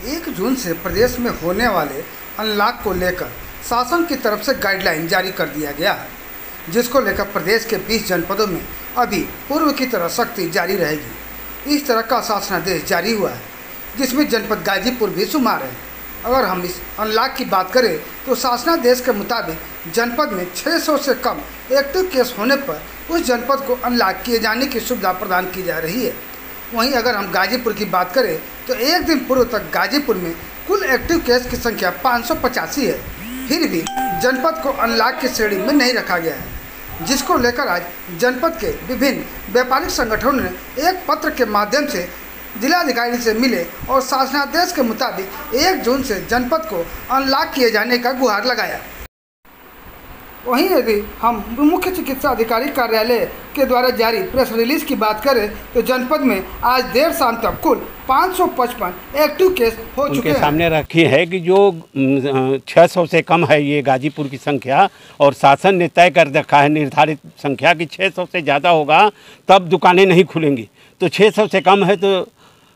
1 जून से प्रदेश में होने वाले अनलॉक को लेकर शासन की तरफ से गाइडलाइन जारी कर दिया गया है, जिसको लेकर प्रदेश के 20 जनपदों में अभी पूर्व की तरह सख्ती जारी रहेगी। इस तरह का शासनादेश जारी हुआ है, जिसमें जनपद गाजीपुर भी शुमार है। अगर हम इस अनलॉक की बात करें तो शासनादेश के मुताबिक जनपद में 600 से कम एक्टिव केस होने पर उस जनपद को अनलॉक किए जाने की सुविधा प्रदान की जा रही है। वहीं अगर हम गाजीपुर की बात करें तो एक दिन पूर्व तक गाजीपुर में कुल एक्टिव केस की संख्या 585 है। फिर भी जनपद को अनलॉक की श्रेणी में नहीं रखा गया है, जिसको लेकर आज जनपद के विभिन्न व्यापारिक संगठनों ने एक पत्र के माध्यम से जिलाधिकारी से मिले और शासनादेश के मुताबिक 1 जून से जनपद को अनलॉक किए जाने का गुहार लगाया। वहीं यदि हम मुख्य चिकित्सा अधिकारी कार्यालय के द्वारा जारी प्रेस रिलीज की बात करें तो जनपद में आज देर शाम तक कुल 555 एक्टिव केस हो चुके हैं। सामने रखी है कि जो 600 से कम है ये गाजीपुर की संख्या, और शासन ने तय कर रखा है निर्धारित संख्या की 600 से ज़्यादा होगा तब दुकानें नहीं खुलेंगी। तो 600 से कम है तो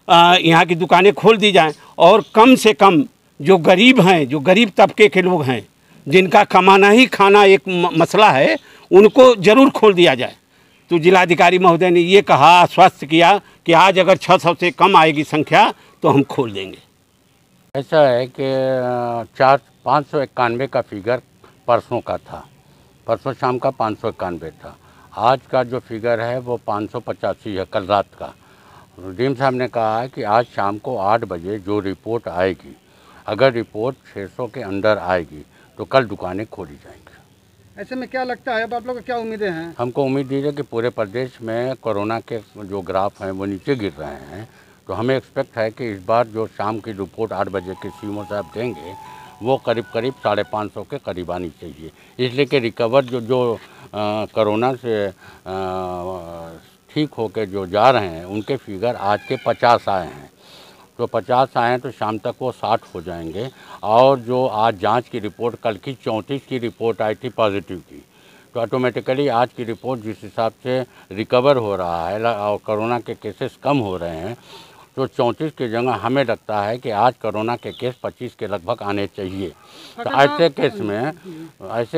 यहाँ की दुकानें खोल दी जाएं, और कम से कम जो गरीब हैं, जो गरीब तबके के लोग हैं, जिनका कमाना ही खाना एक मसला है, उनको ज़रूर खोल दिया जाए। तो जिलाधिकारी महोदय ने ये कहा, आश्वस्त किया कि आज अगर 600 से कम आएगी संख्या तो हम खोल देंगे। ऐसा है कि 591 का फिगर परसों का था, परसों शाम का 591 था। आज का जो फिगर है वो 585 है, कल रात का। डीएम साहब ने कहा है कि आज शाम को 8 बजे जो रिपोर्ट आएगी, अगर रिपोर्ट 600 के अंदर आएगी तो कल दुकानें खोली जाएंगी। ऐसे में क्या लगता है, अब आप लोग को क्या उम्मीदें हैं? हमको उम्मीद है कि पूरे प्रदेश में कोरोना के जो ग्राफ हैं वो नीचे गिर रहे हैं, तो हमें एक्सपेक्ट है कि इस बार जो शाम की रिपोर्ट 8 बजे के सीएमओ साहब देंगे वो करीब 550 के करीब आनी चाहिए। इसलिए कि रिकवर जो कोरोना से ठीक होकर जो जा रहे हैं उनके फिगर आज के 50 आए हैं, तो 50 आए हैं तो शाम तक वो 60 हो जाएंगे। और जो आज जांच की रिपोर्ट, कल की 34 की रिपोर्ट आई थी पॉजिटिव की, तो ऑटोमेटिकली आज की रिपोर्ट जिस हिसाब से रिकवर हो रहा है और कोरोना के केसेस कम हो रहे हैं, तो 34 की जगह हमें लगता है कि आज कोरोना के केस 25 के लगभग आने चाहिए। तो ऐसे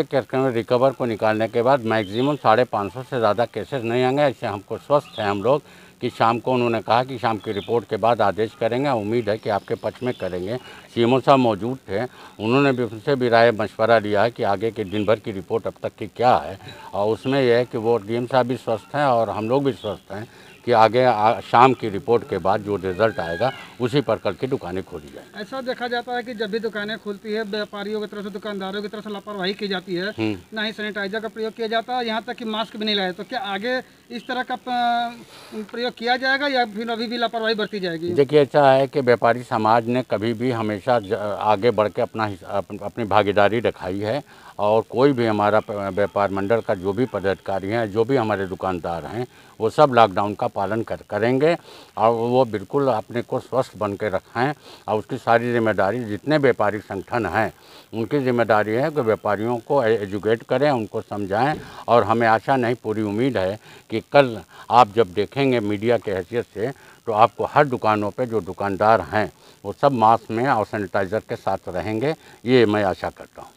केस में रिकवर को निकालने के बाद मैक्सिमम 550 से ज़्यादा केसेस नहीं आएंगे। ऐसे हमको स्वस्थ हैं हम लोग कि शाम को उन्होंने कहा कि शाम की रिपोर्ट के बाद आदेश करेंगे। उम्मीद है कि आपके पक्ष में करेंगे। सीएमओ साहब मौजूद थे, उन्होंने भी उनसे भी राय मशवरा लिया है कि आगे के दिन भर की रिपोर्ट अब तक की क्या है, और उसमें यह है कि वो डीएम साहब भी स्वस्थ हैं और हम लोग भी स्वस्थ हैं कि आगे शाम की रिपोर्ट के बाद जो रिजल्ट आएगा उसी पर कल की दुकानें खोली जाए। ऐसा देखा जाता है कि जब भी दुकानें खुलती है व्यापारियों की तरफ से, दुकानदारों की तरफ से लापरवाही की जाती है, ना ही सैनिटाइजर का प्रयोग किया जाता है, यहाँ तक कि मास्क भी नहीं लाए। तो क्या आगे इस तरह का प्रयोग किया जाएगा या फिर अभी भी लापरवाही बरती जाएगी? देखिए, ऐसा है कि व्यापारी समाज ने कभी भी हमेशा आगे बढ़ के अपनी भागीदारी दिखाई है, और कोई भी हमारा व्यापार मंडल का जो भी पदाधिकारी हैं, जो भी हमारे दुकानदार हैं, वो सब लॉकडाउन का पालन करेंगे और वो बिल्कुल अपने को स्वस्थ बन के रखें। और उसकी सारी जिम्मेदारी जितने व्यापारिक संगठन हैं उनकी जिम्मेदारी है कि व्यापारियों को एजुकेट करें, उनको समझाएं। और हमें आशा नहीं, पूरी उम्मीद है कि कल आप जब देखेंगे मीडिया के हैसियत से, तो आपको हर दुकानों पे जो दुकानदार हैं वो सब मास्क में और सैनिटाइज़र के साथ रहेंगे, ये मैं आशा करता हूँ।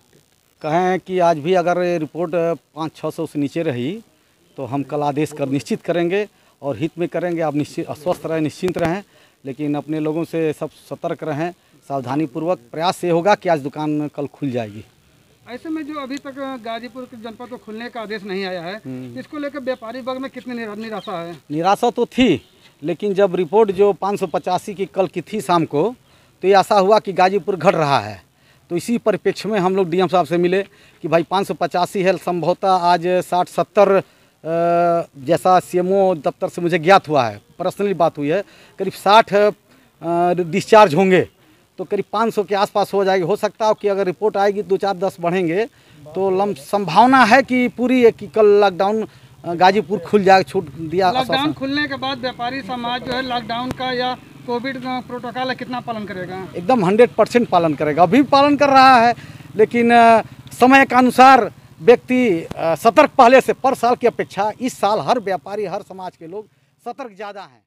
कहें कि आज भी अगर रिपोर्ट 500-600 से नीचे रही तो हम कल आदेश कर निश्चित करेंगे और हित में करेंगे। आप स्वस्थ रहें, निश्चिंत रहें, लेकिन अपने लोगों से सब सतर्क रहें, सावधानीपूर्वक प्रयास ये होगा कि आज दुकान कल खुल जाएगी। ऐसे में जो अभी तक गाजीपुर के जनपद को खुलने का आदेश नहीं आया है, इसको लेकर व्यापारी वर्ग में कितनी निराशा है? निराशा तो थी, लेकिन जब रिपोर्ट जो 585 की कल की थी शाम को, तो ये आशा हुआ कि गाजीपुर घट रहा है। तो इसी परिप्रेक्ष्य में हम लोग डीएम साहब से मिले कि भाई 585 है, संभवतः आज 60-70 जैसा सीएमओ दफ्तर से मुझे ज्ञात हुआ है, पर्सनली बात हुई है, करीब 60 डिस्चार्ज होंगे, तो करीब 500 के आसपास हो जाएगी। हो सकता है कि अगर रिपोर्ट आएगी 2-4-10 बढ़ेंगे तो संभावना है कि पूरी कि कल लॉकडाउन गाजीपुर खुल जाएगा, छूट दिया। लॉकडाउन खुलने के बाद व्यापारी समाज जो है लॉकडाउन का या कोविड प्रोटोकॉल कितना पालन करेगा? एकदम 100% पालन करेगा, अभी भी पालन कर रहा है, लेकिन समय के अनुसार व्यक्ति सतर्क पहले से पर साल की अपेक्षा इस साल हर व्यापारी, हर समाज के लोग सतर्क ज़्यादा हैं।